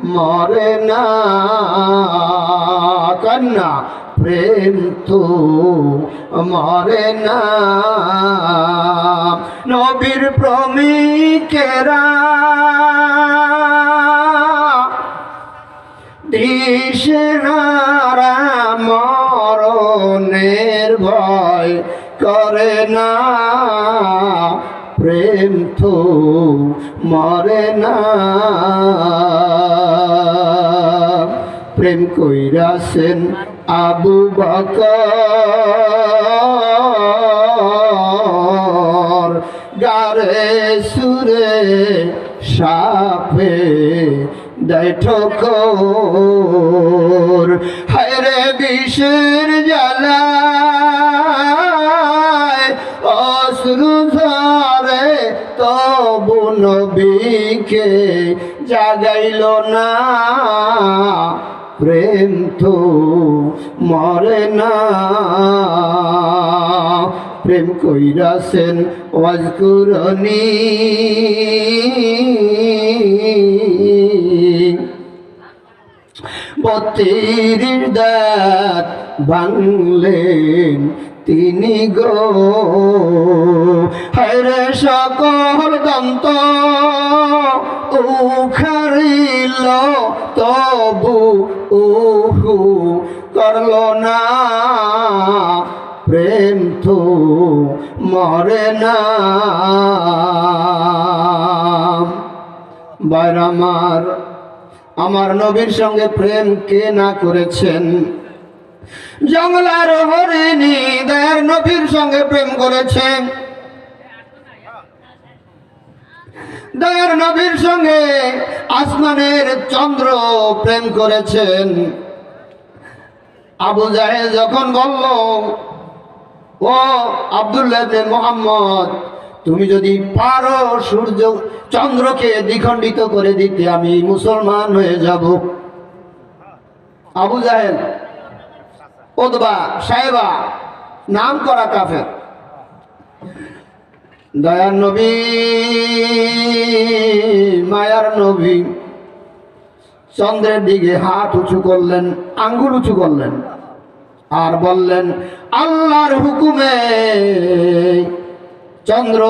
মরে না কন্যা প্রেম তো মরে না নবীর প্রেমিকেরা দিশেহারা মরণের ভয় করে না প্রেম তো মরে না প্রেম কইরাছেন আবু বকর গারে সুরে সাপে দেয় ঠোকর হায়রে বিষের জ্বালায় অশ্রু ঝরে তবু নবীকে জাগাইল না প্রেম তো মরে না প্রেম কইরাছেন ওয়াজকুরনি বত্রির দাঁত ভাঙলেন তিনি গো হায়রে সকল দন্ত উখারিল তবু উহু করল না প্রেম তো মরে না বাইরামার আমার নবীর সঙ্গে প্রেম কে না করেছেন জঙ্গলার হরিণী দয়ার নবীর সঙ্গে প্রেম করেছেন দয়ার নবীর সঙ্গে আসমানের চন্দ্র প্রেম করেছেন আবু জাহেল যখন বলল ও আব্দুল্লাহ ইবনে মুহাম্মদ তুমি যদি পারো সূর্য চন্দ্রকে দ্বিখণ্ডিত করে দিতে আমি মুসলমান হয়ে যাব আবু জাহেল উতবা সাইবা নাম করা কাফের দয়ার নবী মায়ার নবী চন্দ্রের দিকে হাত উঁচু করলেন আঙ্গুল উঁচু করলেন আর বললেন আল্লাহর হুকুমে চন্দ্র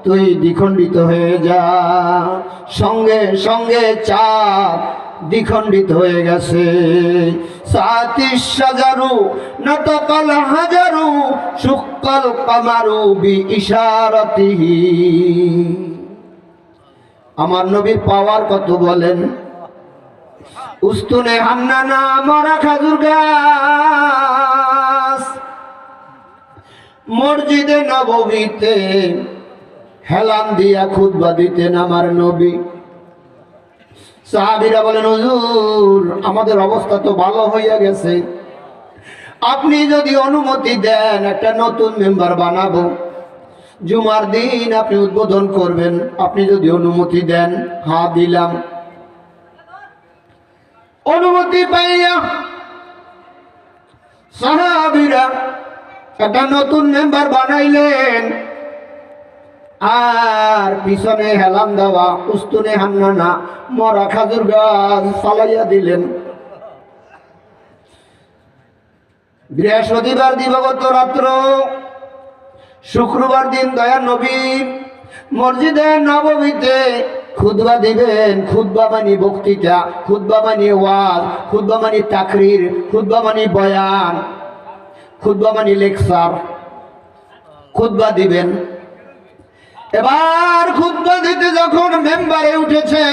তুই দ্বিখণ্ডিত হয়ে যা সঙ্গে সঙ্গে চাঁদ দ্বিখণ্ডিত হয়ে গেছে সাতিশ হাজারু নাতাকাল হাজারু শুক্কাল কামারু বি ইশারাতিহি আমার নবীর পাওয়ার কত বলেন উস্তুনে হান্নানা মরা খাজুর গাছ মসজিদে নববীতে হেলান দিয়া খুতবা দিতেন আমার নবী সাহাবীরা বলেন হুজুর আমাদের অবস্থা তো ভালো হইয়া গেছে আপনি যদি অনুমতি দেন একটা নতুন মেম্বার বানাবো জুমার দিন আপনি উদ্বোধন করবেন আপনি যদি অনুমতি দেন হ্যাঁ দিলাম অনুমতি পাইয়া সাহাবীরা একটা নতুন মেম্বার বানাইলেন আর পিছনে হেলান দেওয়া উস্তুনে হান্নানা মরা খাজুর গাছ ফালাইয়া দিলেন বৃহস্পতিবার দিবাগত রাত্র শুক্রবার দিন দয়ার নবী মসজিদে নববীতে খুতবা দিবেন খুতবা মানে বক্তৃতা খুতবা মানে ওয়াজ খুতবা মানে তাকরির খুতবা মানে বয়ান খুতবা মানে লেকচার খুতবা দিবেন এবার খুতবা দিতে যখন মেম্বারে উঠেছে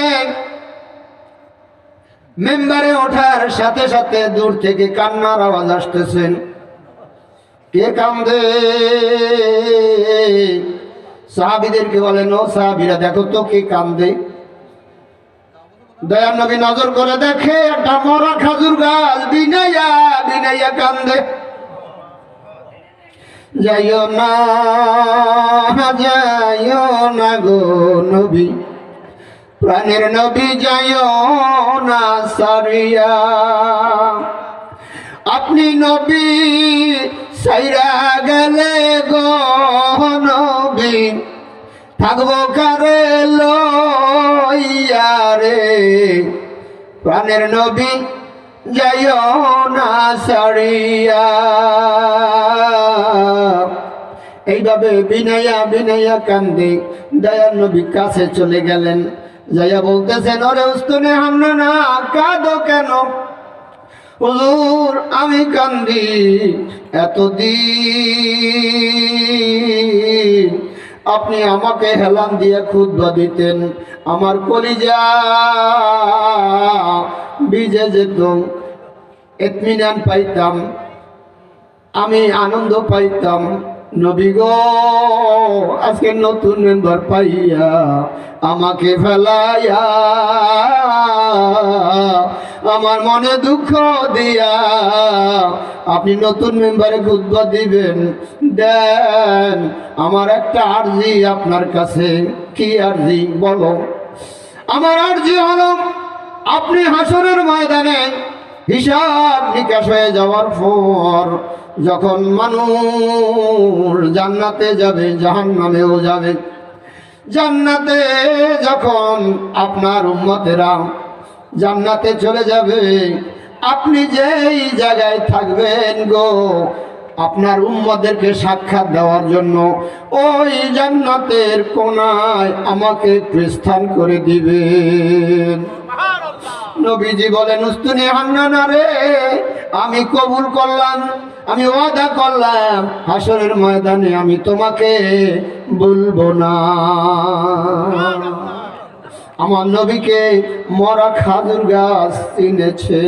মেম্বারে ওঠার সাথে সাথে দূর থেকে কান্নার আওয়াজ আসতেছেন কে কান্দে সাহাবীদেরকে বলেন ও সাহাবীরা দেখো তো কে কান্দে দয়ার নবী নজর করে দেখে একটা মরা খাজুর গাছ বিনাইয়া বিনাইয়া কান্দে যাইও না গো নবী প্রাণের নবী যাইও না সারিয়া আপনি নবী সাইরা গেলে গো নবী থাকবো কারে লইয়া রে প্রাণের নবী যাইও না ছাড়িয়া। এইভাবে বিনাইয়া বিনাইয়া কান্দে দয়ার নবী কাছে চলে গেলেন, যাইয়া বলতেছেন, ওরে উস্তুনে হান্নানা, কাঁদো কেন? হুজুর আমি কান্দি, এতদিন আপনি আমাকে হেলান দিয়ে খুতবা দিতেন, আমার কলিজা ভিজে যেত, ইতমিনান পাইতাম, আমি আনন্দ পাইতাম। নবী গো, আজকে নতুন মেম্বার পাইয়া আমাকে ফেলাইয়া আমার মনে দুঃখ দিয়া আপনি নতুন মেম্বারে খুতবা দিবেন, দেন আমার একটা আরজি আপনার কাছে। কি আরজি বলো? আমার আরজি হলো, আপনি হাসরের ময়দানে হিসাব নিকাশ হয়ে যাওয়ার পর যখন মানুষ জান্নাতে যাবে, জাহান্নামেও যাবে, জান্নাতে যখন আপনার উম্মতেরা জান্নাতে চলে যাবে, আপনি যেই জায়গায় থাকবেন গো, আপনার উম্মতদেরকে সাক্ষাৎ দেওয়ার জন্য ওই জান্নাতের কোনায় আমাকে স্থান করে দিবেন। নবীজি বলেন, উস্তুনে হান্নানা রে, আমি কবুল করলাম, আমি ওয়াদা করলাম হাসরের ময়দানে আমি তোমাকে বলবো না। আমার নবীকে মরা খাজুর গাছ চিনেছে,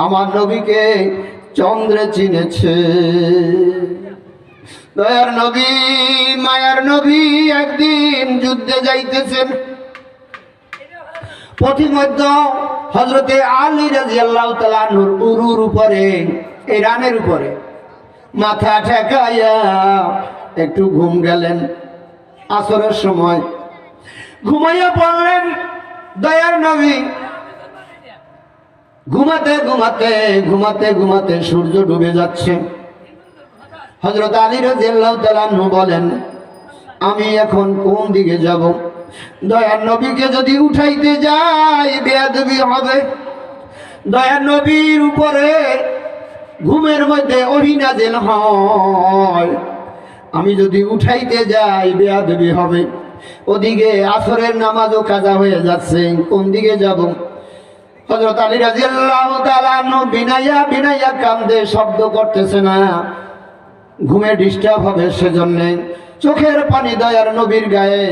আমার নবীকে চন্দ্রে চিনেছে। দয়ার নবী, মায়ার নবী একদিন যুদ্ধে যাইতেছেন, পথিমধ্যে হযরতে আলী রাদিয়াল্লাহু তাআলা আনহুর উরুর উপরে, এই রানের উপরে মাথা ঠেকাইয়া একটু ঘুম গেলেন। আসরের সময় ঘুমাইয়া পড়লেন দয়ার নবী। ঘুমাতে ঘুমাতে ঘুমাতে ঘুমাতে সূর্য ডুবে যাচ্ছে। হযরত আলী রাদিয়াল্লাহু তাআলা আনহু বলেন, আমি এখন কোন দিকে যাব? দয়ার নবীকে যদি উঠাইতে যাই বেয়াদবি হবে। দয়ার নবীর উপরে ঘুমের মধ্যে ওহী নাযিল হয়, আমি যদি উঠাইতে যাই বেয়াদবি হবে। ওদিকে আসরের নামাজও কাজা হয়ে যাচ্ছে, কোন দিকে যাব? হযরত আলী রাদিয়াল্লাহু তাআলা আনহু বিনাইয়া বিনাইয়া কান্দে, শব্দ করতেছে না, ঘুমে ডিস্টার্ব হবে সেজন্য। চোখের পানি দয়ার নবীর গায়ে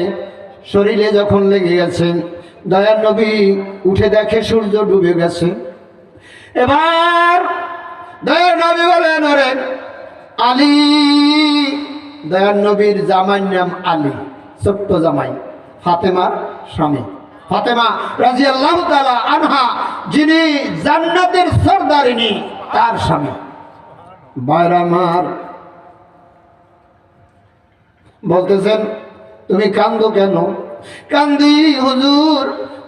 শরীরে যখন লেগে গেছে, দয়ার নবী উঠে দেখে সূর্য ডুবে গেছে। এবার দয়ার নবী বলেন, ওরে আলী, দয়ার নবীর জামাইর নাম আলী, ছোট্ট জামাই, ফাতেমার স্বামী, ফাতেমা রাদিয়াল্লাহু তাআলা আনহা, যিনি জান্নাতের সরদারিনী, তার স্বামী। বাইরামার বলতেছেন, তুমি কান্দো কেন? কান্দি হুজুর,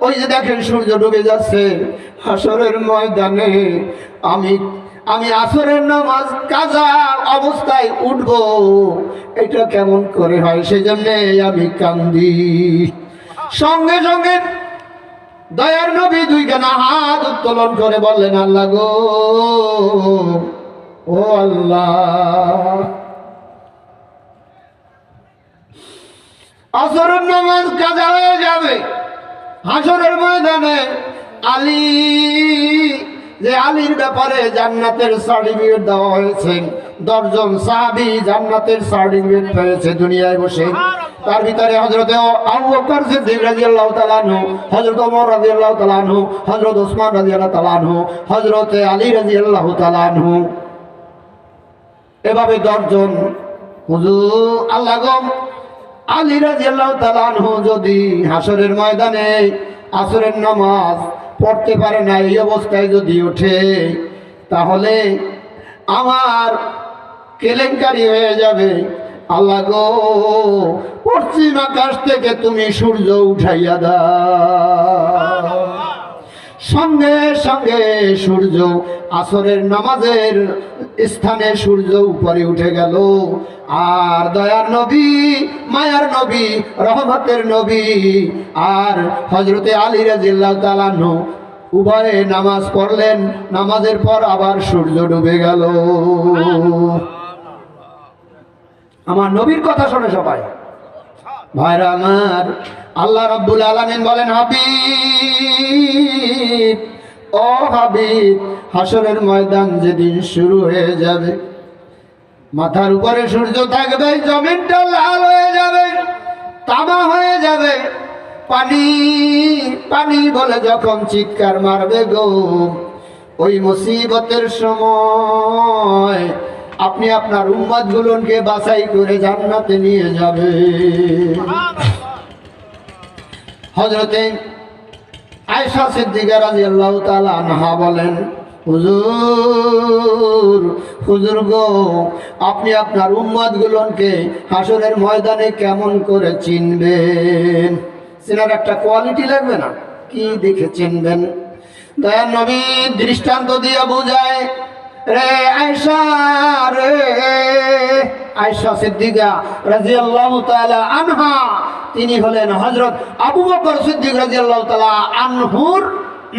ওই যে দেখেন সূর্য ডুবে যাচ্ছে, হাসরের ময়দানে আমি আসরের নামাজ কাজা অবস্থায় উঠব, এটা কেমন করে হয়, সেই জন্য আমি কান্দি। সঙ্গে সঙ্গে দয়ার নবী দুইখানা হাত উত্তোলন করে বললেন, আল্লাহ গো, ও আল্লাহ, আসরের নামাজ কাজা হয়ে যাবে, হাসরের ময়দানে আলী, যে আলীর ব্যাপারে জান্নাতের সার্টিফিকেট দেওয়া হয়েছে, 10 জন সাহাবী জান্নাতের সার্টিফিকেট পেয়েছে দুনিয়ায় বসে। তার ভিতরে হযরত আবু বকর সিদ্দিক রাদিয়াল্লাহু তাআলা আনহু, হযরত ওমর রাদিয়াল্লাহু তাআলা আনহু, হযরত ওসমান রাদিয়াল্লাহু তাআলা আনহু, হযরত আলী রাদিয়াল্লাহু তাআলা আনহু, এভাবে 10 জন। হুজুর, আল্লাহ গো, আলী রাদিয়াল্লাহু তাআলা আনহু যদি হাসরের ময়দানে আসরের নামাজ পড়তে পারে না, এই অবস্থায় যদি ওঠে, তাহলে আমার কেলেঙ্কারি হয়ে যাবে। আল্লাহ গো, পশ্চিম আকাশ থেকে তুমি সূর্য উঠাইয়া দাও, সঙ্গে সঙ্গে সূর্য আসরের নামাজের স্থানে সূর্য উপরে উঠে গেল। আর দয়ার নবী, মায়ার নবী, রহমতের নবী আর হযরতে আলী রাদিয়াল্লাহু তাআলা আনহু উভয়ে নামাজ পড়লেন। নামাজের পর আবার সূর্য ডুবে গেল। আমার নবীর কথা শোনে সবাই ভাইরা আমার। আল্লাহ রাব্বুল আলামিন বলেন, হাবিব, ও হাবিব, হাসরের ময়দান যেদিন শুরু হয়ে যাবে, মাথার উপরে সূর্য থাকবে, জমিনটা লাল হয়ে যাবে, তামা হয়ে যাবে, পানি পানি বলে যখন চিৎকার মারবে গো, ওই মুসিবতের সময় আপনি আপনার উম্মত গুলোকে বাছাই করে জান্নাতে নিয়ে যাবে। হযরতে আয়েশা সিদ্দিকা রাদিয়াল্লাহু তাআলা আনহা বলেন, হুজুর, হুজুর গো, আপনি আপনার উম্মত গুলোকে হাসরের ময়দানে কেমন করে চিনবেন? চেনার একটা কোয়ালিটি লাগবে না? কি দেখে চিনবেন? দয়ার নবী দৃষ্টান্ত দিয়ে বুঝায়, রে আয়েশা, রে আয়েশা সিদ্দিকা রাদিয়াল্লাহু তাআলা আনহা, তিনি হলেন হযরত আবু বকর সিদ্দিক রাদিয়াল্লাহু তাআলা আনহুর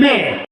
মেয়ে।